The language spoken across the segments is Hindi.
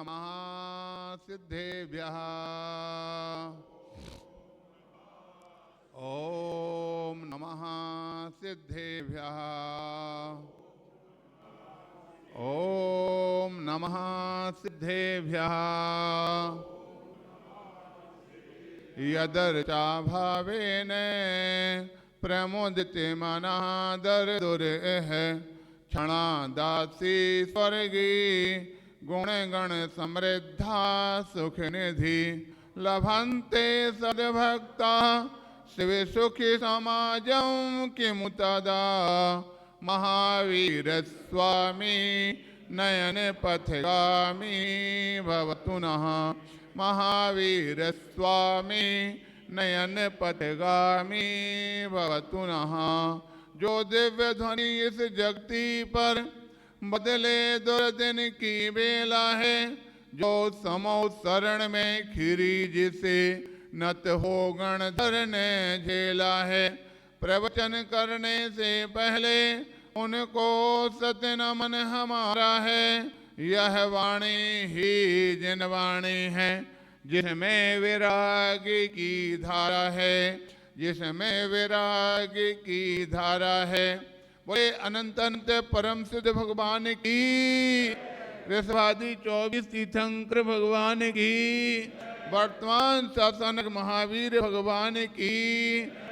नमः सिद्धेभ्यः। ओम नमः सिद्धेभ्यः। ओम नमः सिद्धेभ्यः। यदर्चा भावेन प्रमुदिते मनः दर्दुरेह क्षणा दासी स्वर्गी गुण गण समृद्धा सुख निधि लभन्ते सद्भक्ता शिव सुखी समाजं किमु तदा महावीर स्वामी नयन पथगामी भवतु नः। महावीर स्वामी नयन पथगामी भवतु नः। जो दिव्य ध्वनि इस जगती पर बदले दुर्दिन की बेला है, जो समो शरण में खीरी जिसे नत हो गणधर ने झेला है। प्रवचन करने से पहले उनको सत्य नमन हमारा है। यह वाणी ही जिन वाणी है जिसमें विराग की धारा है, जिसमें विराग की धारा है। बोले अनंत अनंत परम सिद्ध भगवान की, ऋषभादि 24 तीर्थंकर भगवान की, वर्तमान शासनक महावीर भगवान की,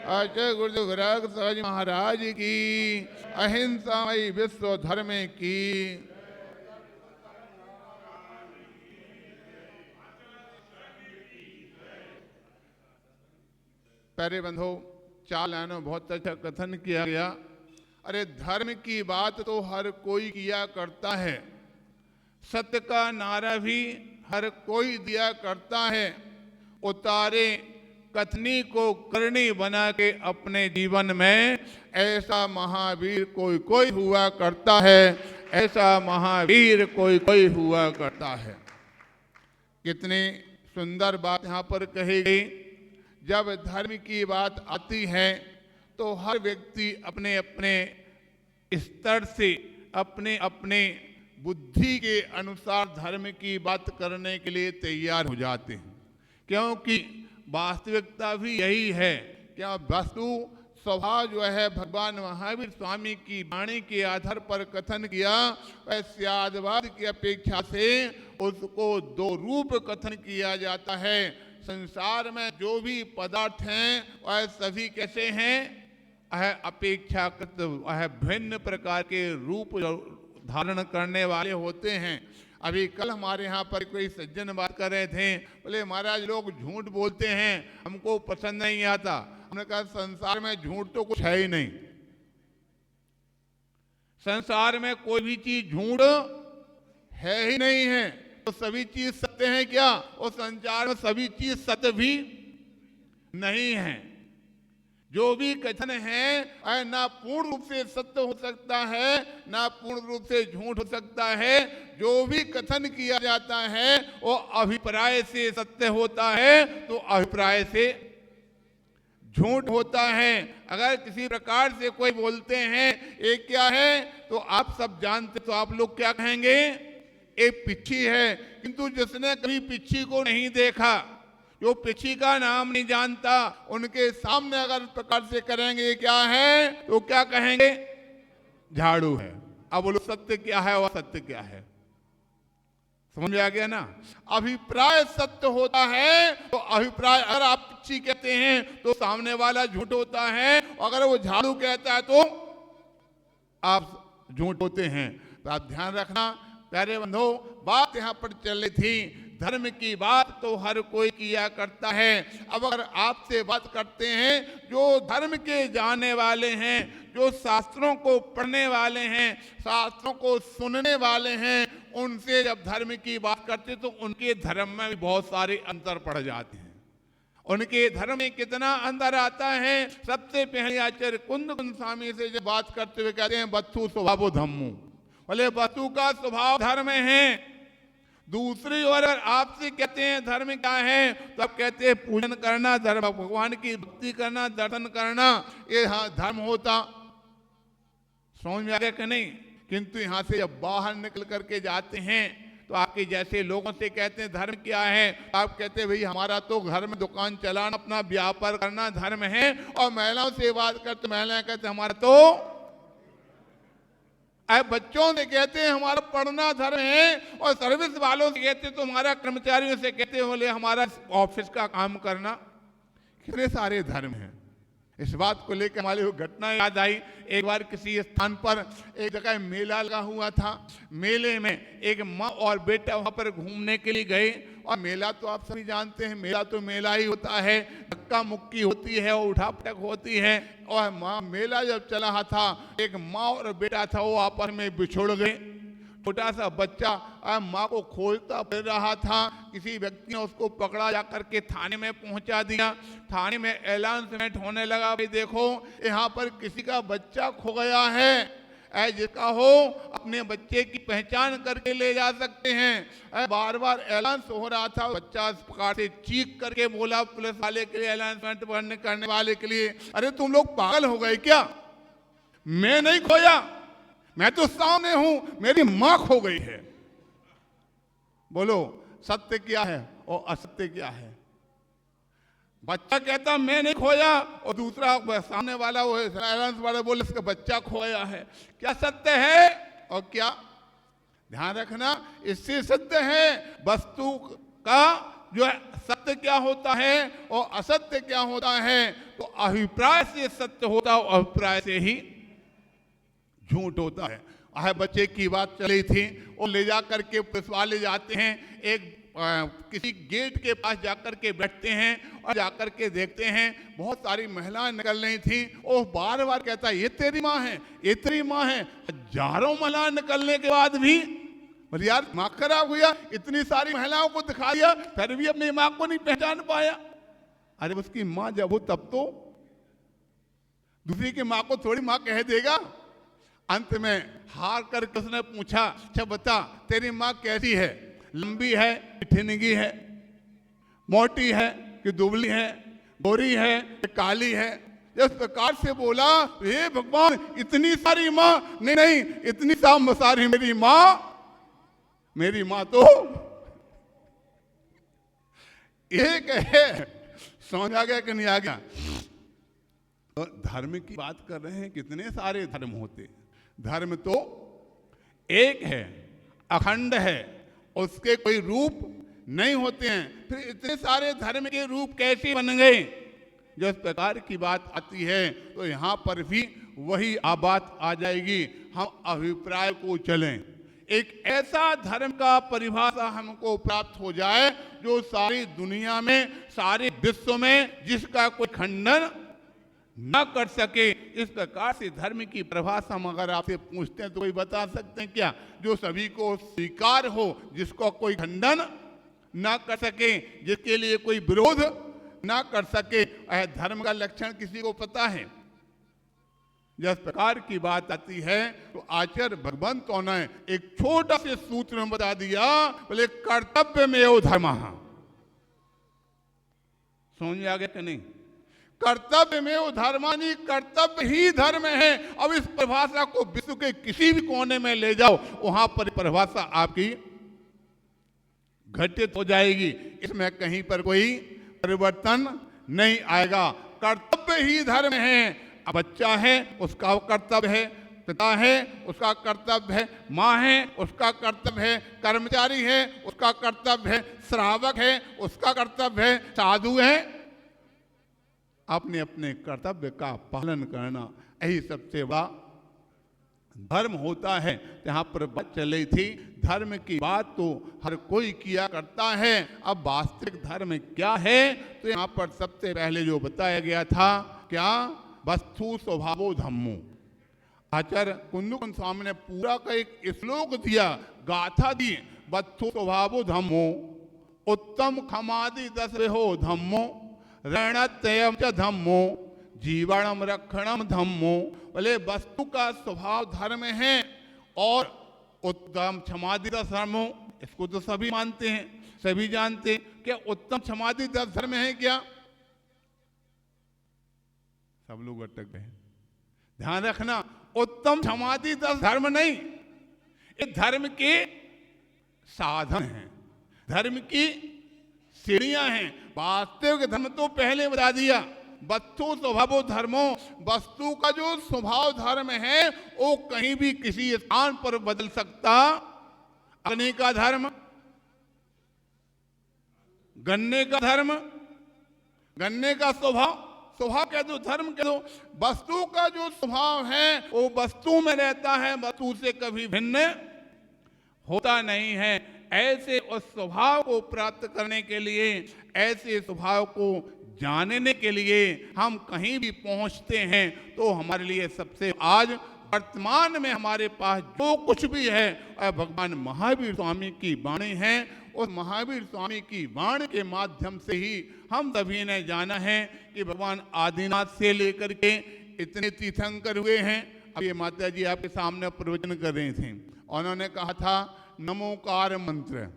आचार्य गुरुदेव विराग सहज महाराज की, अहिंसामयी विश्व धर्म की। प्यारे बंधो, 4 लाइनों बहुत अच्छा कथन किया गया। अरे धर्म की बात तो हर कोई किया करता है, सत्य का नारा भी हर कोई दिया करता है। उतारे कथनी को करनी बना के अपने जीवन में ऐसा महावीर कोई कोई हुआ करता है, ऐसा महावीर कोई कोई हुआ करता है। कितनी सुंदर बात यहाँ पर कही गई। जब धर्म की बात आती है तो हर व्यक्ति अपने अपने स्तर से अपने अपने बुद्धि के अनुसार धर्म की बात करने के लिए तैयार हो जाते हैं, क्योंकि वास्तविकता भी यही है। क्या वस्तु स्वभाव जो है भगवान महावीर स्वामी की वाणी के आधार पर कथन किया, वैश्यादवाद की अपेक्षा से उसको 2 रूप कथन किया जाता है। संसार में जो भी पदार्थ हैं वह सभी कैसे हैं, अपेक्षाकृत भिन्न प्रकार के रूप धारण करने वाले होते हैं। अभी कल हमारे यहाँ पर कोई सज्जन बात कर रहे थे, बोले महाराज लोग झूठ बोलते हैं, हमको पसंद नहीं आता। हमने कहा संसार में झूठ तो कुछ है ही नहीं। संसार में कोई भी चीज झूठ है ही नहीं है। तो सभी चीज सत्य है क्या? और संसार में सभी चीज सत्य भी नहीं है। जो भी कथन है ना पूर्ण रूप से सत्य हो सकता है, ना पूर्ण रूप से झूठ हो सकता है। जो भी कथन किया जाता है वो अभिप्राय से सत्य होता है तो अभिप्राय से झूठ होता है। अगर किसी प्रकार से कोई बोलते हैं ये क्या है, तो आप सब जानते, तो आप लोग क्या कहेंगे? एक पिच्छी है। किंतु जिसने कभी पिच्छी को नहीं देखा, जो पिच्छी का नाम नहीं जानता, उनके सामने अगर इस प्रकार से करेंगे क्या है, तो क्या कहेंगे? झाड़ू है। अब बोलो सत्य क्या है और सत्य क्या है? समझ में आ गया ना? अभिप्राय सत्य होता है तो अभिप्राय, अगर आप पिच्छी कहते हैं तो सामने वाला झूठ होता है, अगर वो झाड़ू कहता है तो आप झूठ होते हैं। तो आप ध्यान रखना प्यारे बंधो, बात यहाँ पर चल रही थी धर्म की बात तो हर कोई किया करता है। अब अगर आपसे बात करते हैं जो धर्म के जानने वाले हैं, जो शास्त्रों को पढ़ने वाले हैं, शास्त्रों को सुनने वाले हैं, उनसे जब धर्म की बात करते तो उनके धर्म में भी बहुत सारे अंतर पड़ जाते हैं। उनके धर्म में कितना अंतर आता है। सबसे पहले आचार्य कुंद स्वामी से जब बात करते हुए कहते हैं वस्तु स्वभावो धम्मो, बोले वस्तु का स्वभाव धर्म है। दूसरी ओर अगर आपसे कहते हैं धर्म क्या है, तो आप कहते हैं पूजन करना, धर्म भगवान की भक्ति करना, दर्शन करना, ये हाँ धर्म होता। समझ में आ गया कि नहीं? किंतु यहाँ से जब बाहर निकल करके जाते हैं तो आपके जैसे लोगों से कहते हैं धर्म क्या है, आप कहते हैं भाई हमारा तो घर में दुकान चलाना, अपना व्यापार करना धर्म है। और महिलाओं से बात करते, महिलाएं कहते हमारा तो, बच्चों से कहते हैं हमारा पढ़ना धर्म है, और सर्विस वालों से कहते हैं तो हमारा, कर्मचारियों से कहते हैं बोले हमारा ऑफिस का काम करना। कितने सारे धर्म हैं। इस बात को लेकर हमारी वो घटना याद आई। एक बार किसी स्थान पर एक जगह मेला लगा हुआ था। मेले में एक माँ और बेटा वहां पर घूमने के लिए गए। और मेला तो आप सभी जानते हैं, मेला तो मेला ही होता है, धक्का मुक्की होती है और उठा पटक होती है। और माँ मेला जब चला रहा था, एक माँ और बेटा था वो आपस में बिछुड़ गए। छोटा सा बच्चा माँ को खोजता फिर रहा था। किसी व्यक्ति ने उसको पकड़ा, जा करके थाने में पहुंचा दिया। थाने में अनाउंसमेंट होने लगा, भाई देखो यहाँ पर किसी का बच्चा खो गया है, जिसका हो अपने बच्चे की पहचान करके ले जा सकते हैं। बार बार ऐलान हो रहा था। बच्चा इस प्रकार से चीख करके बोला पुलिस वाले के लिए, अनाउंसमेंट करने वाले के लिए, अरे तुम लोग पागल हो गए क्या? मैं नहीं खोया, मैं तो सामने हूं, मेरी मां खो गई है। बोलो सत्य क्या है और असत्य क्या है? बच्चा कहता मैं नहीं खोया, और दूसरा सामने वाला वो वाला बोले इसका बच्चा खोया है। क्या सत्य है और क्या? ध्यान रखना, इससे सत्य है वस्तु का जो है सत्य क्या होता है और असत्य क्या होता है। तो अभिप्राय से सत्य होता है, अभिप्राय से ही झूठ होता है। बच्चे की बात चली थी, वो ले जा करके पुलिस वाले जाते हैं, एक किसी गेट के पास जाकर के बैठते हैं और जाकर के देखते हैं बहुत सारी महिलाएं निकल रही थी। वो बार बार कहता है ये तेरी माँ है, ये तेरी माँ है। हजारों महिलाएं निकलने के बाद भी बोले यार माँ खराब हुआ, इतनी सारी महिलाओं को दिखा दिया फिर भी अपनी माँ को नहीं पहचान पाया। अरे उसकी माँ जब हो तब तो दूसरी की माँ को थोड़ी माँ कह देगा। अंत में हार करके उसने पूछा, अच्छा बता तेरी माँ कैसी है, लंबी है कि ठिनगी है, मोटी है कि दुबली है, गोरी है कि काली है? इस प्रकार से बोला, हे भगवान इतनी सारी माँ, नहीं नहीं इतनी सारी मेरी माँ तो एक है। समझ आ गया कि नहीं आ गया? तो धर्म की बात कर रहे हैं, कितने सारे धर्म होते। धर्म तो एक है, अखंड है, उसके कोई रूप नहीं होते हैं। फिर इतने सारे धर्म के रूप कैसे बन गए? जब इस प्रकार की बात आती है तो यहाँ पर भी वही बात आ जाएगी। हम अभिप्राय को चलें, एक ऐसा धर्म का परिभाषा हमको प्राप्त हो जाए जो सारी दुनिया में, सारे विश्व में जिसका कोई खंडन न कर सके। इस प्रकार से धर्म की परिभाषा हम अगर आपसे पूछते हैं तो कोई बता सकते हैं क्या? जो सभी को स्वीकार हो, जिसको कोई खंडन ना कर सके, जिसके लिए कोई विरोध ना कर सके। धर्म का लक्षण किसी को पता है? जिस प्रकार की बात आती है तो आचार्य भगवंतों ने एक छोटा से सूत्र में बता दिया, बोले कर्तव्य में वो धर्म। समझ आ गया कि नहीं? कर्तव्य में वो धर्मानी, कर्तव्य ही धर्म है। अब इस परिभाषा को विश्व के किसी भी कोने में ले जाओ, वहां पर परिभाषा आपकी घटित हो जाएगी। इसमें कहीं पर कोई परिवर्तन नहीं आएगा। कर्तव्य ही धर्म है। अब बच्चा है उसका कर्तव्य है, पिता है उसका कर्तव्य है, माँ है उसका कर्तव्य है, कर्मचारी है उसका कर्तव्य है, श्रावक है उसका कर्तव्य है, साधु है, अपने अपने कर्तव्य का पालन करना, यही सबसे बड़ा धर्म होता है। यहाँ पर बात चल रही थी, धर्म की बात तो हर कोई किया करता है। अब वास्तविक धर्म क्या है? तो यहाँ पर सबसे पहले जो बताया गया था, क्या? वस्तु स्वभावो धम्मो। आचार्य कुंदकुंद स्वामी ने पूरा का एक श्लोक दिया, गाथा दी। वस्तु स्वभावो धम्मो, उत्तम खमादि दशो धम्मो, ऋणत्ययम च धम्मो, जीवनम रक्षणम धम्मो। बोले वस्तु का स्वभाव धर्म है और उत्तम क्षमादि दस धर्मो, इसको तो सभी मानते हैं, सभी जानते हैं। क्या उत्तम क्षमादि दस धर्म है क्या? सब लोग अटक गए। ध्यान रखना, उत्तम क्षमादि दस धर्म नहीं, ये धर्म के साधन हैं, धर्म की सीढ़ियां हैं। वास्तविक धर्म तो पहले बता दिया, वस्तु स्वभावो धर्मो, वस्तु का जो स्वभाव धर्म है वो कहीं भी किसी स्थान पर बदल सकता। अग्नि का धर्म, गन्ने का धर्म, गन्ने का स्वभाव, स्वभाव कह दो, धर्म कह दो। वस्तु का जो स्वभाव है वो वस्तु में रहता है, वस्तु से कभी भिन्न होता नहीं है। ऐसे उस स्वभाव को प्राप्त करने के लिए, ऐसे स्वभाव को जानने के लिए हम कहीं भी पहुंचते हैं तो हमारे लिए सबसे आज वर्तमान में हमारे पास जो कुछ भी है भगवान महावीर स्वामी की वाणी है। उस महावीर स्वामी की वाणी के माध्यम से ही हम सभी ने जाना है कि भगवान आदिनाथ से लेकर के इतने तीर्थंकर हुए हैं। अब ये माता जी आपके सामने प्रवचन कर रहे थे, उन्होंने कहा था नमोकार मंत्र।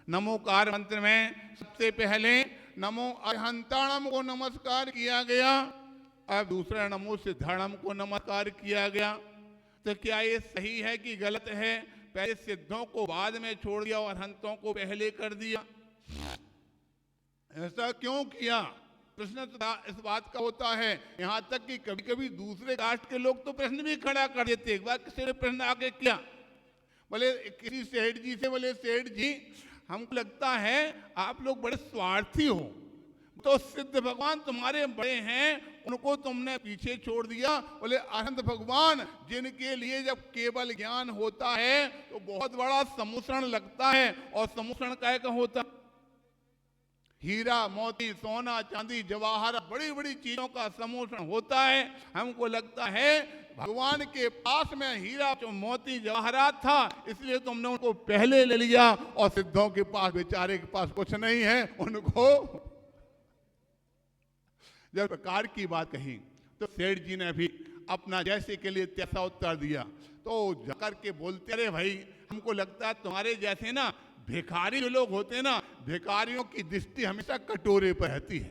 नमोकार मंत्र में सबसे पहले नमो अरहंताणम को नमस्कार किया गया, अब दूसरा नमो सिद्धाणम को नमस्कार किया गया। तो क्या ये सही है कि गलत है? पहले सिद्धों को बाद में छोड़ दिया और अरहंतों को पहले कर दिया, ऐसा क्यों किया? प्रश्न इस बात का होता है, यहाँ तक कि कभी कभी दूसरे कास्ट के लोग तो प्रश्न भी खड़ा कर देते। एक बार किसी ने प्रश्न आगे किया, बोले किसी सेठ जी से, बोले सेठ जी हमको लगता है आप लोग बड़े स्वार्थी हो, तो सिद्ध भगवान तुम्हारे बड़े हैं उनको तुमने पीछे छोड़ दिया। बोले अनंत भगवान जिनके लिए जब केवल ज्ञान होता है तो बहुत बड़ा सम्मोषण लगता है, और सम्मोषण काय का होता, हीरा मोती सोना चांदी जवाहर बड़ी बड़ी चीजों का सम्मोषण होता है। हमको लगता है भगवान के पास में हीरा मोती जवाहरात था, इसलिए तुमने उनको पहले ले लिया, और सिद्धों के पास बेचारे के पास कुछ नहीं है, उनको जब प्रकार की बात कही तो सेठ जी ने भी अपना जैसे के लिए तैसा उत्तर दिया। तो जाकर के बोलते, अरे भाई हमको लगता है तुम्हारे जैसे ना भिखारी जो लोग होते हैं ना, भिखारियों की दृष्टि हमेशा कटोरे पर रहती है।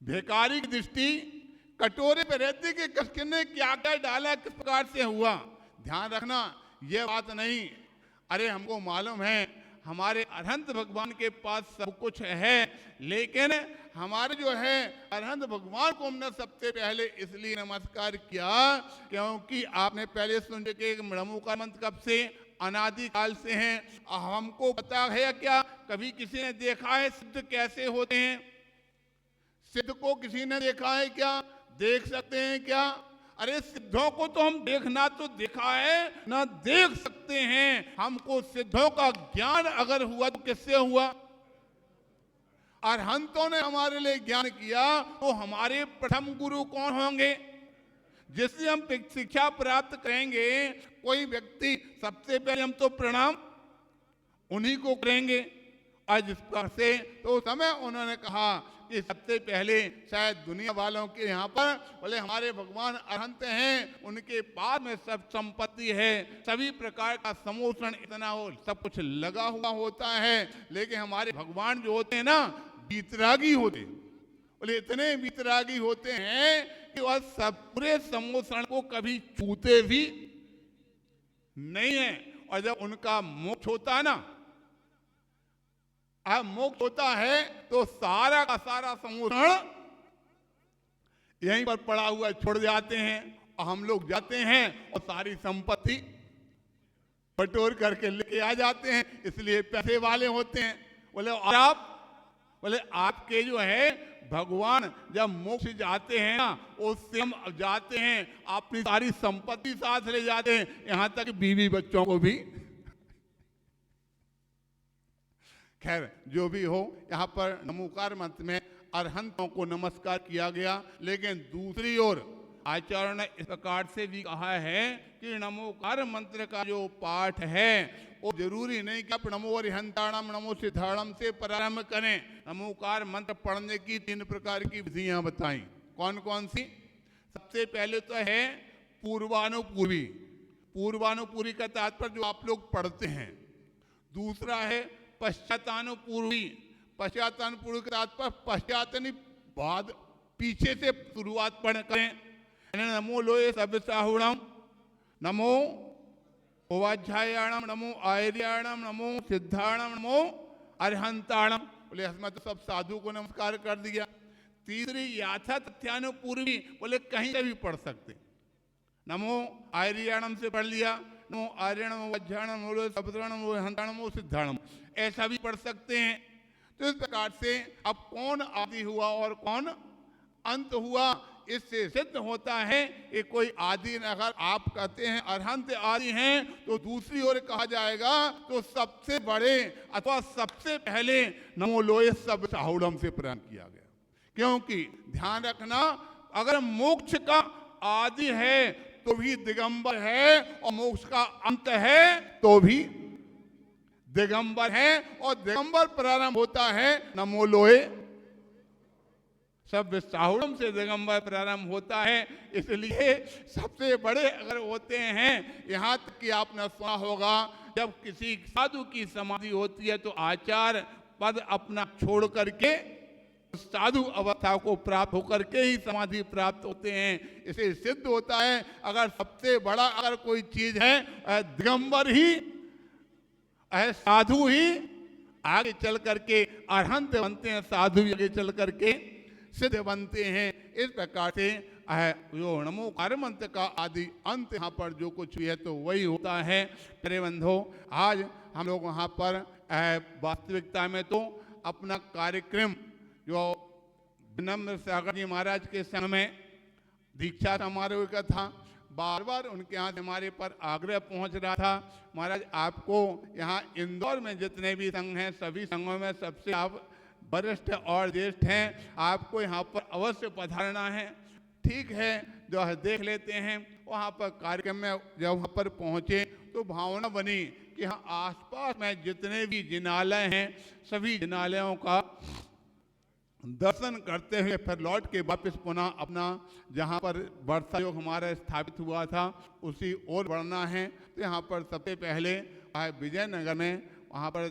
भिखारी की दृष्टि कटोरे पर रहती है कि किसने क्या क्या डाला, किस प्रकार से हुआ। ध्यान रखना ये बात नहीं, अरे हमको मालूम है हमारे अरहंत भगवान के पास सब कुछ है, लेकिन हमारे जो है अरहंत भगवान को हमने सबसे पहले इसलिए नमस्कार किया क्योंकि आपने पहले सुन के नमो का मंत्र कब से, अनादि काल से हैं। हमको पता है क्या, कभी किसी ने देखा है सिद्ध कैसे होते हैं? सिद्ध को किसी ने देखा है क्या? देख सकते हैं क्या? अरे सिद्धों को तो हम देखना तो देखा है ना देख सकते हैं। हमको सिद्धों का ज्ञान अगर हुआ तो किससे हुआ? अरहंतों ने हमारे लिए ज्ञान किया, तो हमारे प्रथम गुरु कौन होंगे जिससे हम शिक्षा प्राप्त करेंगे? कोई व्यक्ति सबसे पहले हम तो प्रणाम उन्हीं को करेंगे। आज इस प्रकार से तो समय उन्होंने कहा कि सबसे पहले शायद दुनिया वालों के यहाँ पर बोले हमारे भगवान अरहंत हैं, उनके पास में सब संपत्ति है, सभी प्रकार का सम्मोषण इतना हो, सब कुछ लगा हुआ होता है, लेकिन हमारे भगवान जो होते हैं ना वीतरागी होते, बोले इतने वीतरागी होते हैं कि वह सब पूरे सम्मोषण को कभी छूते भी नहीं है। और जब उनका मोक्ष होता है ना, मोक्ष होता है तो सारा का सारा सम्मोषण यहीं पर पड़ा हुआ छोड़ जाते हैं, और हम लोग जाते हैं और सारी संपत्ति बटोर करके लेके आ जाते हैं, इसलिए पैसे वाले होते हैं। बोले और आप, बोले आपके जो है भगवान जब मोक्ष जाते हैं ना, उससे हम जाते हैं अपनी सारी संपत्ति साथ ले जाते हैं, यहां तक बीवी बच्चों को भी। खैर जो भी हो, यहाँ पर नमोकार मंत्र में अरहंतों को नमस्कार किया गया, लेकिन दूसरी ओर आचार्य ने इस प्रकार से भी कहा है कि नमोकार मंत्र का जो पाठ है वो जरूरी नहीं कि आप नमो अरिहंताणम नमो सिद्धाणम से प्रारंभ करें। नमोकार मंत्र पढ़ने की 3 प्रकार की विधियां बताई। कौन कौन सी? सबसे पहले तो है पूर्वानुपूर्वी। पूर्वानुपूर्वी का तात्पर्य जो आप लोग पढ़ते हैं। दूसरा है पश्चातानुपूर्वी। पश्चातानुपूर्वी का तात्पर्य पश्चात बाद पीछे से शुरुआत पढ़ करें। नमो लोये सब साहुणम, नमो उवाध्यायाणम नमो आर्याणम नमो सिद्धाणम नमो अरहंताणम। बोले इसमें तो सब साधु को नमस्कार कर दिया। तीसरी याथा तथ्यानुपूर्वी, बोले कहीं से भी पढ़ सकते। नमो आर्याणम से पढ़ लिया, नमो आर्याणम उवाध्यायाणम नमो सप्ताणम नमो अरहंताणम नमो सिद्धाणम, ऐसा भी पढ़ सकते हैं। तो इस प्रकार से अब कौन आदि हुआ और कौन अंत हुआ, इससे सिद्ध होता है कि कोई आदि, अगर आप कहते हैं अरहंत आदि हैं, तो दूसरी ओर कहा जाएगा तो सबसे बड़े अथवा सबसे पहले नमो लोए सब साहुड़म से प्रारंभ किया गया। क्योंकि ध्यान रखना, अगर मोक्ष का आदि है तो भी दिगंबर है, और मोक्ष का अंत है तो भी दिगंबर है, और दिगंबर प्रारंभ होता है नमो लोए सब साहुड़म से दिगंबर प्रारंभ होता है। इसलिए सबसे बड़े अगर होते हैं, यहाँ तक कि आपने सुना होगा जब किसी साधु की समाधि होती है तो आचार्य पद अपना छोड़ करके साधु अवस्था को प्राप्त होकर के ही समाधि प्राप्त होते हैं। इसे सिद्ध होता है अगर सबसे बड़ा अगर कोई चीज है दिगंबर ही साधु ही आगे चल करके अरहंत बनते हैं, साधु आगे चल करके सिद्ध बनते हैं। इस प्रकार से जो नमो मंत्र का आदि अंत यहाँ पर जो कुछ भी है तो वही होता है। मेरे बंधो, आज हम लोग वहाँ पर वास्तविकता में तो अपना कार्यक्रम जो विनम्र सागर जी महाराज के संग में दीक्षा समारोह का था, बार बार उनके यहाँ हमारे पर आग्रह पहुँच रहा था, महाराज आपको यहाँ इंदौर में जितने भी संघ हैं सभी संघों में सबसे आप वरिष्ठ और ज्येष्ठ हैं, आपको यहाँ पर अवश्य पधारना है। ठीक है, जो है देख लेते हैं। वहाँ पर कार्यक्रम में जब वहाँ पर पहुँचे तो भावना बनी कि यहाँ आसपास में जितने भी जिनालय हैं सभी जिनालयों का दर्शन करते हुए फिर लौट के वापस पुनः अपना जहाँ पर वर्षा योग हमारा स्थापित हुआ था उसी ओर बढ़ना है। तो यहाँ पर सबसे पहले विजयनगर में वहाँ पर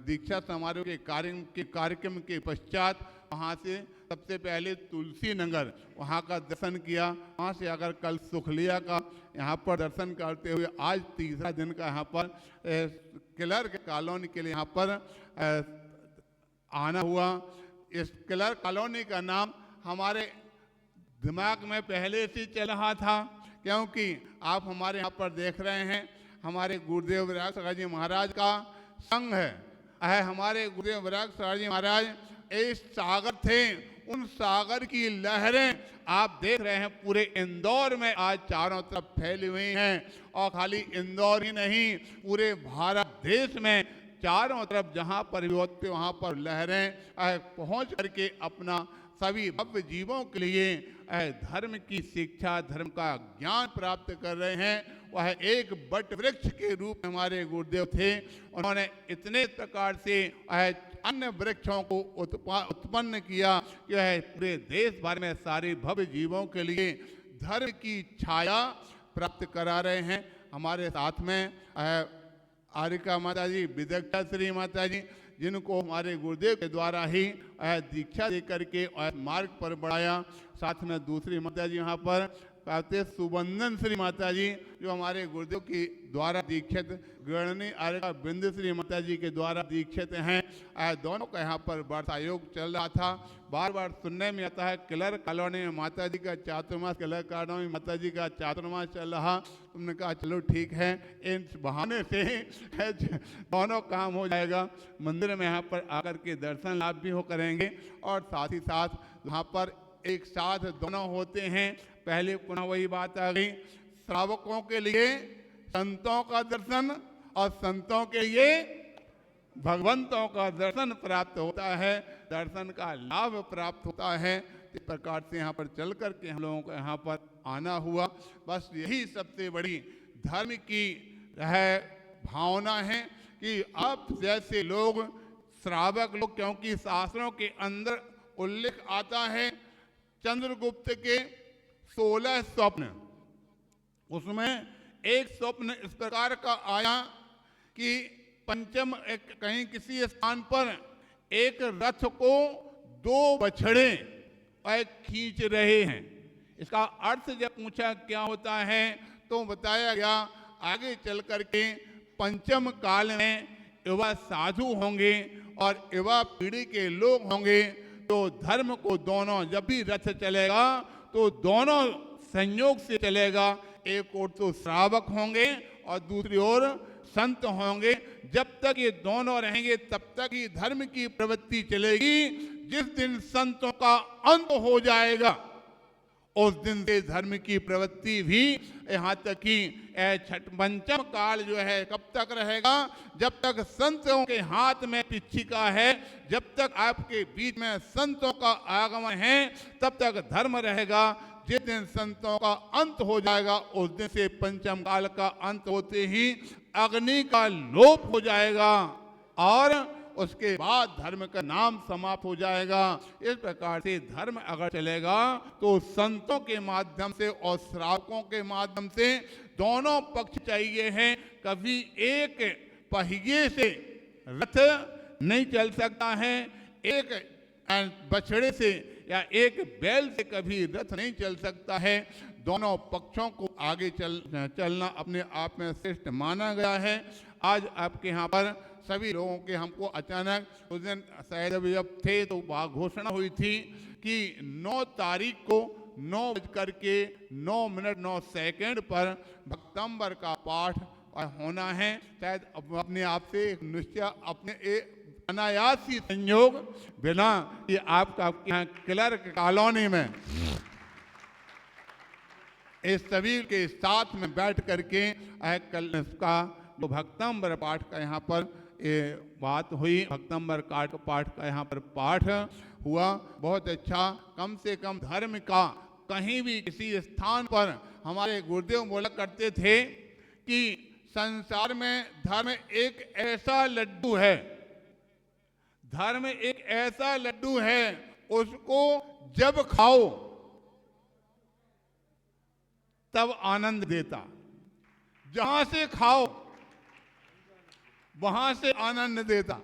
दीक्षा समारोह के कार्यक्रम के पश्चात वहाँ से सबसे पहले तुलसी नगर वहाँ का दर्शन किया। वहाँ से अगर कल सुखलिया का यहाँ पर दर्शन करते हुए आज तीसरा दिन का यहाँ पर किलर के कॉलोनी के लिए यहाँ पर आना हुआ। इस किलर कॉलोनी का नाम हमारे दिमाग में पहले से चल रहा था, क्योंकि आप हमारे यहाँ पर देख रहे हैं हमारे गुरुदेव विराग सागर जी महाराज का संघ है। हमारे गुरुदेव विराग सागर जी महाराज एक सागर थे, उन सागर की लहरें आप देख रहे हैं पूरे इंदौर में आज चारों तरफ फैली हुई हैं। और खाली इंदौर ही नहीं, पूरे भारत देश में चारों तरफ जहाँ पर भी होते वहाँ पर लहरें पहुँच करके अपना सभी भव्य जीवों के लिए धर्म की शिक्षा, धर्म का ज्ञान प्राप्त कर रहे हैं। वह एक बट वृक्ष के रूप में हमारे गुरुदेव थे। उन्होंने इतने प्रकार से अन्य वृक्षों को उत्पन्न किया कि वह पूरे देश भर में सारे भव्य जीवों के लिए धर्म की छाया प्राप्त करा रहे हैं। हमारे साथ में आरिका माता जी, विदग्धा श्री माता जी, जिनको हमारे गुरुदेव के द्वारा ही दीक्षा दे करके मार्ग पर बढ़ाया। साथ में दूसरी माता जी यहाँ पर कहते सुबंधन श्री माता जी, जो हमारे गुरुदेव की द्वारा दीक्षित, गणनी आरिका बिंद श्री माता जी के द्वारा दीक्षित हैं। दोनों का यहाँ पर वर्षा योग चल रहा था। बार बार सुनने में आता है किलर कॉलोनी में माता जी का चातुर्मास, किलर कॉलोनी में माता जी का चातुर्मास चल रहा। तुमने कहा चलो ठीक है, इन बहाने से दोनों काम हो जाएगा। मंदिर में यहाँ पर आकर के दर्शन लाभ भी हो करेंगे और साथ ही साथ वहाँ पर एक साथ दोनों होते हैं। पहले पुनः वही बात आ गई, श्रावकों के लिए संतों का दर्शन और संतों के लिए भगवंतों का दर्शन प्राप्त होता है, दर्शन का लाभ प्राप्त होता है। इस प्रकार से यहाँ पर चल करके हम लोगों को यहाँ पर आना हुआ। बस यही सबसे बड़ी धर्म की भावना है कि आप जैसे लोग श्रावक लोग, क्योंकि शास्त्रों के अंदर उल्लेख आता है चंद्रगुप्त के 16 स्वप्न, उसमें एक स्वप्न इस प्रकार का आया कि पंचम कहीं किसी स्थान पर एक रथ को 2 बछड़े खींच रहे हैं। इसका अर्थ जब पूछा क्या होता है तो बताया गया आगे चल करके पंचम काल में युवा साधु होंगे और युवा पीढ़ी के लोग होंगे, तो धर्म को दोनों, जब भी रथ चलेगा तो दोनों संयोग से चलेगा। एक ओर तो श्रावक होंगे और दूसरी ओर संत होंगे। जब तक ये दोनों रहेंगे तब तक ही धर्म की प्रवृत्ति चलेगी। जिस दिन संतों का अंत हो जाएगा उस दिन से धर्म की प्रवृत्ति भी, यहाँ तक कि पंचम काल जो है कब तक रहेगा? जब तक संतों के हाथ में पिच्छिका है, जब तक आपके बीच में संतों का आगमन है, तब तक धर्म रहेगा। जिस दिन संतों का अंत हो जाएगा उस दिन से पंचम काल का अंत होते ही अग्नि का लोप हो जाएगा और उसके बाद धर्म का नाम समाप्त हो जाएगा। इस प्रकार से धर्म अगर चलेगा तो संतों के माध्यम से और श्रावकों के माध्यम से दोनों पक्ष चाहिए हैं। कभी एक पहिए से रथ नहीं चल सकता है, एक बछड़े से या एक बैल से कभी रथ नहीं चल सकता है। दोनों पक्षों को आगे चलना अपने आप में श्रेष्ठ माना गया है। आज आपके यहाँ पर सभी लोगों के, हमको अचानक उस दिन शायद जब थे तो वहाँ घोषणा हुई थी कि 9 तारीख को 9:09 पर भक्तंबर का पाठ होना है। शायद अपने आप से एक निश्चय, अपने अनायास ही संयोग बिना कि आपका यहाँ क्लर्क कॉलोनी में इस सभी के साथ में बैठ करके कल का जो भक्तंबर पाठ का यहाँ पर ये बात हुई, भक्तंबर पाठ का यहाँ पर पाठ हुआ, बहुत अच्छा। कम से कम धर्म का कहीं भी किसी स्थान पर हमारे गुरुदेव बोला करते थे कि संसार में धर्म एक ऐसा लड्डू है, धर्म एक ऐसा लड्डू है, उसको जब खाओ तब आनंद देता, जहां से खाओ वहां से आनंद देता।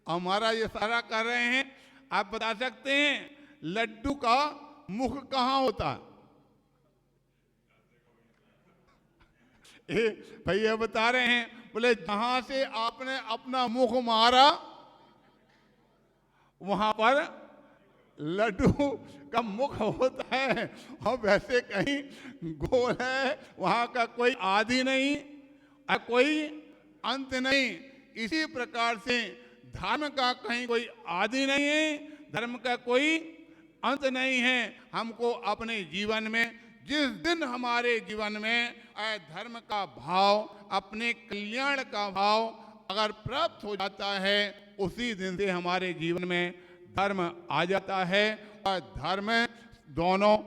हमारा ये सारा कर रहे हैं। आप बता सकते हैं लड्डू का मुख कहां होता है? भैया बता रहे हैं, बोले जहां से आपने अपना मुख मारा वहां पर लड्डू का मुख होता है। और वैसे कहीं गोल है, वहां का कोई आदि नहीं और कोई अंत नहीं। इसी प्रकार से धर्म का कहीं कोई आदि नहीं है, धर्म का कोई अंत नहीं है। हमको अपने जीवन में, जिस दिन हमारे जीवन में धर्म का भाव, अपने कल्याण का भाव अगर प्राप्त हो जाता है, उसी दिन से हमारे जीवन में धर्म आ जाता है। और धर्म दोनों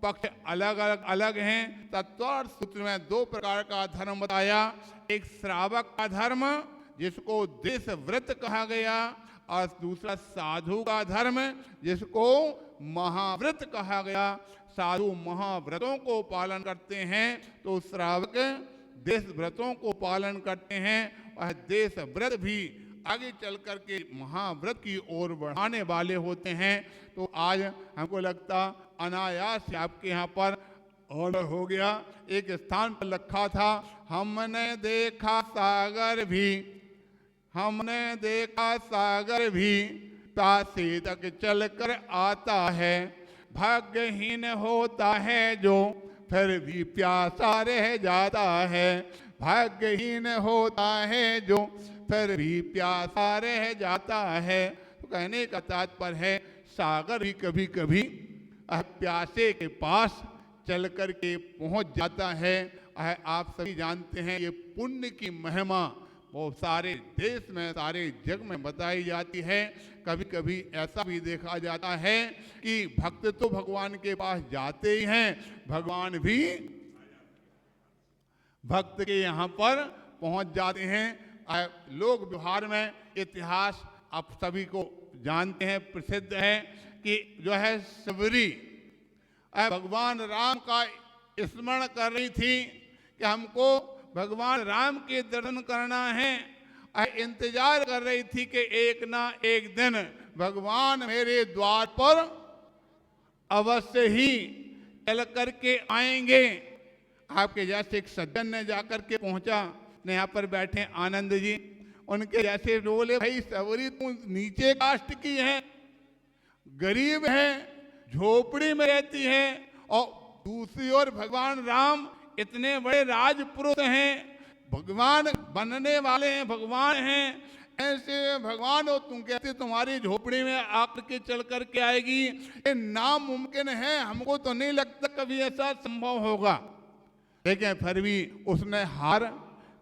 पक्ष अलग हैं। तत्वार्थ सूत्र में 2 प्रकार का धर्म बताया। एक श्रावक का धर्म जिसको देश व्रत कहा गया, और दूसरा साधु का धर्म जिसको महाव्रत कहा गया। साधु महाव्रतों को पालन करते हैं तो श्रावक देश व्रतों को पालन करते हैं। और देश व्रत भी आगे चल करके महाव्रत की ओर बढ़ाने वाले होते हैं। तो आज हमको लगता अनायास से आपके यहाँ पर ऑर्डर हो गया। एक स्थान पर लिखा था, हमने देखा सागर भी, हमने देखा सागर भी प्यासे तक चलकर आता है। भाग्यहीन होता है जो फिर भी प्यासा रह जाता है। भाग्यहीन होता है जो फिर भी प्यासा रह जाता है। तो कहने का तात्पर्य है सागर भी कभी कभी प्यासे के पास चल कर के पहुंच जाता है। आप सभी जानते हैं ये पुण्य की महिमा वो सारे देश में, सारे जग में बताई जाती है। कभी कभी ऐसा भी देखा जाता है कि भक्त तो भगवान के पास जाते ही हैं, भगवान भी भक्त के यहाँ पर पहुंच जाते हैं। लोक व्यवहार में इतिहास आप सभी को जानते हैं, प्रसिद्ध है कि जो है सबरी भगवान राम का स्मरण कर रही थी कि हमको भगवान राम के दर्शन करना है। इंतजार कर रही थी कि एक ना एक दिन भगवान मेरे द्वार पर अवश्य ही चल करके आएंगे। आपके जैसे एक सज्जन ने जाकर के पहुंचा, ने यहाँ पर बैठे आनंद जी, उनके जैसे बोले, भाई सवरी तू नीचे कास्ट की है, गरीब है, झोपड़ी में रहती है, और दूसरी ओर भगवान राम इतने बड़े राजपुरुष हैं, भगवान बनने वाले हैं, भगवान हैं, ऐसे भगवान हो तुम कहते तुम्हारी झोपड़ी में आकर के चल करके आएगी, ये नामुमकिन है, हमको तो नहीं लगता कभी ऐसा संभव होगा। लेकिन फिर भी उसने हार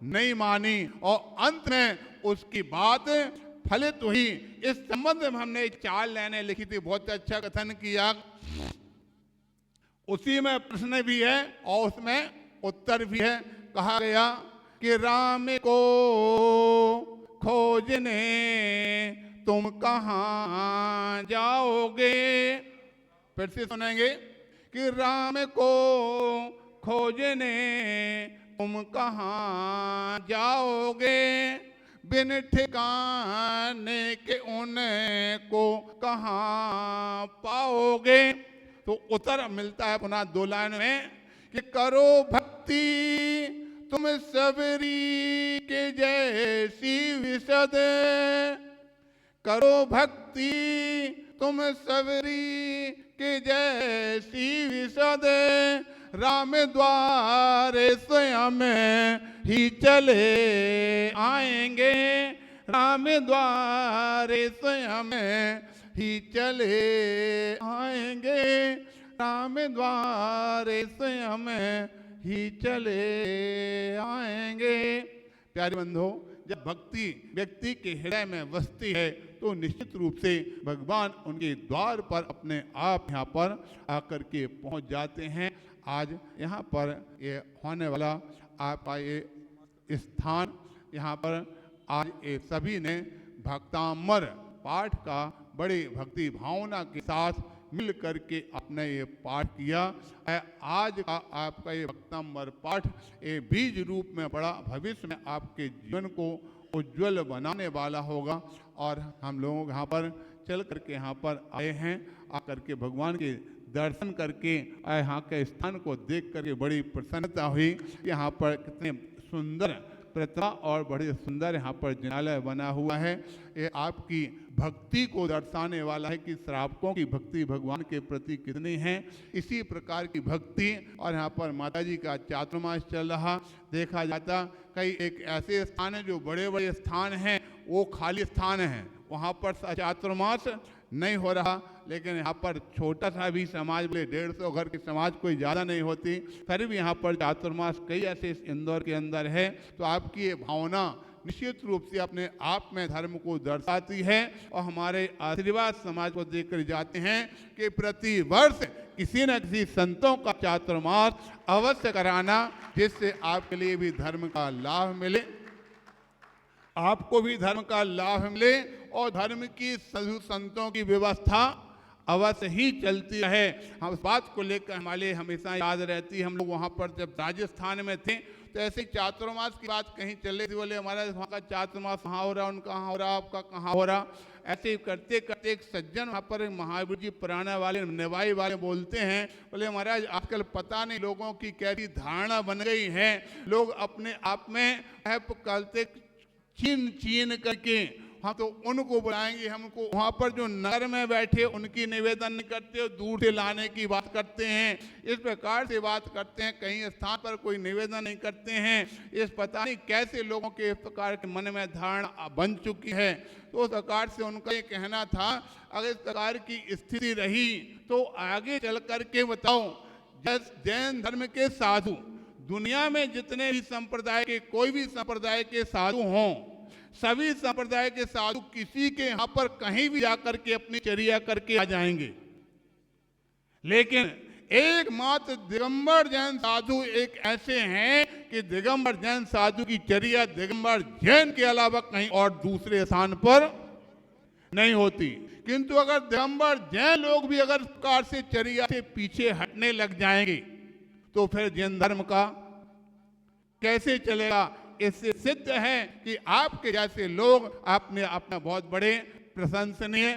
नहीं मानी और अंत में उसकी बात फलित हुई। इस संबंध में हमने 4 लाइनें लिखी थी, बहुत अच्छा कथन किया। उसी में प्रश्न भी है और उसमें उत्तर भी है। कहा गया कि राम को खोजने तुम कहाँ जाओगे। फिर से सुनेंगे कि राम को खोजने तुम कहाँ जाओगे, बिन ठिकाने के उनको कहाँ पाओगे। तो उत्तर मिलता है पुनः 2 लाइन में कि करो भक्ति तुम सबरी के जैसी विशद, करो भक्ति तुम सबरी के जैसी विशद, राम द्वारे स्वयं ही चले आएंगे, राम द्वारे स्वयं ही चले आएंगे, राम द्वारे स्वयं ही चले आएंगे। प्यारे बंधो, जब भक्ति व्यक्ति के हृदय में बसती है तो निश्चित रूप से भगवान उनके द्वार पर अपने आप यहाँ पर आकर के पहुँच जाते हैं। आज यहाँ पर ये होने वाला आपका ये स्थान, यहाँ पर आज ये सभी ने भक्तामर पाठ का बड़ी भक्ति भावना के साथ मिल करके अपने ये पाठ किया। आज का आपका ये भक्तामर पाठ ये बीज रूप में बड़ा भविष्य में आपके जीवन को उज्जवल बनाने वाला होगा। और हम लोग यहाँ पर चल करके यहाँ पर आए हैं, आकर के भगवान के दर्शन करके यहाँ के स्थान को देख करके बड़ी प्रसन्नता हुई। यहाँ पर कितने सुंदर प्रतिमा और बड़े सुंदर यहाँ पर जिनालय बना हुआ है। ये आपकी भक्ति को दर्शाने वाला है कि श्रावकों की भक्ति भगवान के प्रति कितनी है। इसी प्रकार की भक्ति और यहाँ पर माता जी का चातुर्मास चल रहा देखा जाता। कई एक ऐसे स्थान है जो बड़े बड़े स्थान हैं वो खाली स्थान हैं, वहाँ पर चातुर्मास नहीं हो रहा, लेकिन यहाँ पर छोटा सा भी समाज बोले 150 घर की समाज कोई ज़्यादा नहीं होती, फिर भी यहाँ पर चातुर्मास कई ऐसे इंदौर के अंदर है। तो आपकी ये भावना निश्चित रूप से अपने आप में धर्म को दर्शाती है और हमारे आशीर्वाद समाज को देकर जाते हैं कि प्रति वर्ष किसी न किसी संतों का चातुर्मास अवश्य कराना, जिससे आपके लिए भी धर्म का लाभ मिले, आपको भी धर्म का लाभ मिले और धर्म की संतों की व्यवस्था अवश्य ही चलती है। हम इस बात को लेकर हमारे हमेशा याद रहती है। हम लोग वहाँ पर जब राजस्थान में थे तो ऐसे चातुर्मास की बात कहीं चल रही थी, बोले हमारा वहाँ का चातुर्मास कहाँ हो रहा, उनका कहाँ हो रहा, आपका कहाँ हो रहा। ऐसे करते करते एक सज्जन वहाँ पर महावीर जी पुराने वाले निवाई वाले बोलते हैं, बोले महाराज आजकल पता नहीं लोगों की कैसी धारणा बन गई है, लोग अपने आप में करते चीन करके हम तो उनको बुलाएंगे, हमको वहाँ पर जो नगर में बैठे उनकी निवेदन नहीं करते, दूर से लाने की बात करते हैं, इस प्रकार से बात करते हैं, कहीं स्थान पर कोई निवेदन नहीं करते हैं। इस पता नहीं कैसे लोगों के इस प्रकार के मन में धारणा बन चुकी है। तो उस प्रकार से उनका ये कहना था अगर इस प्रकार की स्थिति रही तो आगे चल करके बताओ, जैन धर्म के साधु दुनिया में जितने भी संप्रदाय के कोई भी संप्रदाय के साधु हों, सभी संप्रदाय के साधु किसी के यहाँ पर कहीं भी जाकर के अपनी चर्या करके आ जाएंगे, लेकिन एकमात्र दिगंबर जैन साधु एक ऐसे हैं कि दिगंबर जैन साधु की चर्या दिगंबर जैन के अलावा कहीं और दूसरे स्थान पर नहीं होती। किंतु अगर दिगंबर जैन लोग भी अगर प्रकार से चर्या से पीछे हटने लग जाएंगे तो फिर जैन धर्म का कैसे चलेगा। इससे सिद्ध है कि आपके जैसे लोग आपने अपना बहुत बड़े प्रशंसनीय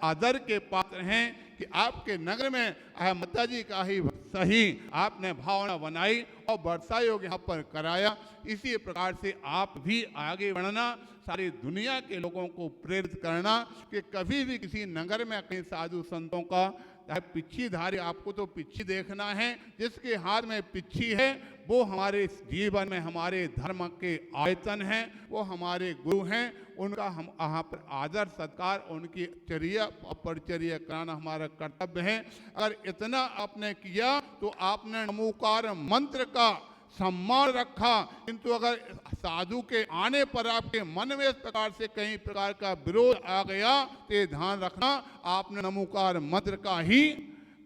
आदर के पात्र हैं कि आपके नगर में माता जी का ही सही आपने भावना बनाई और वर्षा योग यहाँ पर कराया। इसी प्रकार से आप भी आगे बढ़ना, सारी दुनिया के लोगों को प्रेरित करना कि कभी भी किसी नगर में कहीं साधु संतों का चाहे पिच्छीधारी, आपको तो पिच्छी देखना है, जिसके हाथ में पिच्छी है वो हमारे जीवन में हमारे धर्म के आयतन हैं, वो हमारे गुरु हैं, उनका हम यहाँ पर आदर सत्कार, उनकी चर्या परिचर्या कराना हमारा कर्तव्य है। अगर इतना आपने किया तो आपने नमोकार मंत्र का सम्मान रखा, किंतु अगर साधु के आने पर आपके मन में इस प्रकार से कई प्रकार का विरोध आ गया तो ये ध्यान रखना, आपने नमोकार मंत्र का ही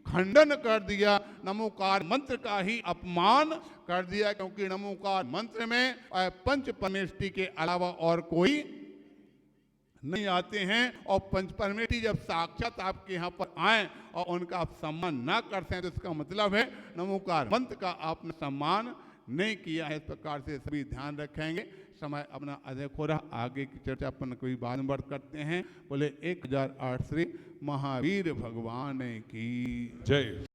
खंडन कर दिया, नमोकार मंत्र का ही अपमान कर दिया, क्योंकि नमोकार मंत्र में पंच परमेष्टि के अलावा और कोई नहीं आते हैं। और पंच परमेष्टि जब साक्षात आपके यहाँ पर आए और उनका आप सम्मान ना करते हैं तो इसका मतलब है नमोकार मंत्र का आपने सम्मान नहीं किया है। इस प्रकार से सभी ध्यान रखेंगे। समय अपना अधिक हो रहा, आगे की चर्चा अपन कोई बाद में करते हैं। बोले 1008 श्री महावीर भगवान की जय।